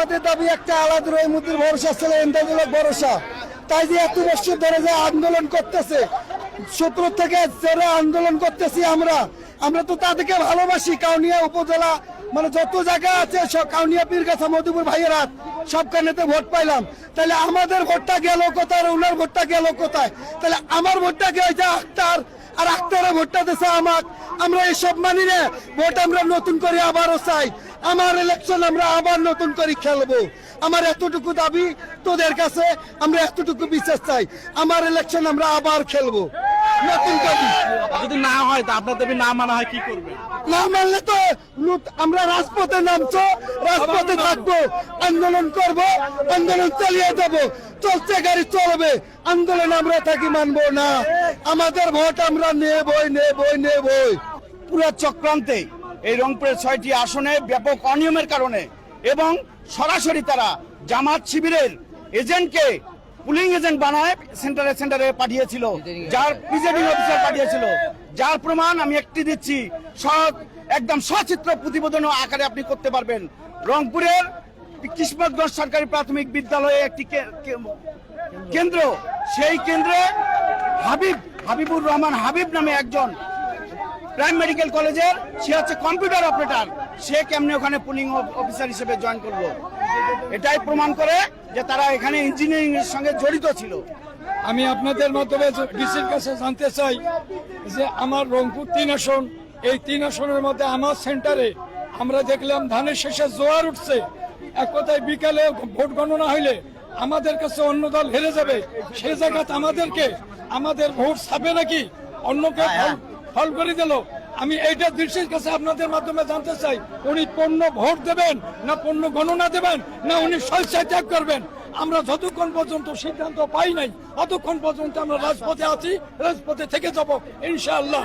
আমাদের দাবি একটা আলাদা রহমতের ভরসা ছিল, এন্দাজুলক ভরসা। তাই যে এত বছর ধরে যে আন্দোলন করতেছে, 17 থেকে যারা আন্দোলন করতেছি আমরা তো তাদেরকে ভালোবাসি। কাউনিয়া উপজেলা মানে যত জায়গা আছে সব কাউনিয়া পীরগাছা মধুপুর ভাইয়েরা সবখানেতে ভোট পাইলাম। তাহলে আমাদের ভোটটা গেল কোথায়, ওনার ভোটটা গেল কোথায়? তাহলে আমার ভোটটা গেছে আক্তার, আর আক্তারের ভোটটা দিয়েছে আমার। আমরা এসব মানি না। ভোট আমরা নতুন করে আবারও চাই। আমার ইলেকশন আমরা আবার নতুন করে খেলবো। আমার এতটুকু দাবি তোদের কাছে, আমরা এতটুকু বিশ্বাস চাই। আমার ইলেকশন আমরা আবার খেলবো নতুন করে। যদি না হয় তা আপনার দাবি না মানা হয় কি করবে? না মানলে তো আমরা রাজপথে নামছো, রাজপথে থাকবো, আন্দোলন করব, আন্দোলন চালিয়ে যাবো। চলছে গাড়ি চলবে, আন্দোলন আমরা থাকি মানবো না। আমাদের ভোট আমরা নেবই। পুরো চক্রান্তে এই রংপুরের 6টি আসনে ব্যাপক অনিয়মের কারণে এবং সরাসরি তারা জামাত শিবিরের এজেন্টকে পুলিং এজেন্ট বানায় সেন্টারে পাঠিয়েছিল, যার প্রিজাইডিং অফিসার পাঠিয়েছিল, যার প্রমাণ আমি একটি দিচ্ছি। একদম সচিত্র প্রতিবেদন আকারে আপনি করতে পারবেন। রংপুরের কিসমতগঞ্জ সরকারি প্রাথমিক বিদ্যালয়ে একটি কেন্দ্র, সেই কেন্দ্রে হাবিবুর রহমান হাবিব নামে একজন প্রাইম মেডিকেল কলেজের, সে হচ্ছে কম্পিউটার অপারেটর, সে কেমনে ওখানে পুলিং অফিসার হিসেবে জয়েন করলো? এটাই প্রমাণ করে যে তারা এখানে ইঞ্জিনিয়ারিং এর সঙ্গে জড়িত ছিল। আমি আপনাদের মাধ্যমে ডিসির কাছে জানতে চাই যে আমার রংপুর 3 আসন, এই 3 আসনের মধ্যে আমার সেন্টারে আমরা দেখলাম ধানের শেষে জোয়ার উঠছে। এক কথায় বিকালে ভোট গণনা হইলে আমাদের কাছে অন্য দল হেরে যাবে, সেই জায়গাতে আমাদের ভোট ছাপে নাকি অন্যকে ফল করে দিল। আমি এইটা দৃষ্টির কাছে আপনাদের মাধ্যমে জানতে চাই, উনি পণ্য ভোট দেবেন না পণ্য গণনা দেবেন, না উনি স্বেচ্ছায় ত্যাগ করবেন? আমরা যতক্ষণ পর্যন্ত সিদ্ধান্ত পাই নাই ততক্ষণ পর্যন্ত আমরা রাজপথে আছি, রাজপথে থেকে যাব ইনশাআল্লাহ।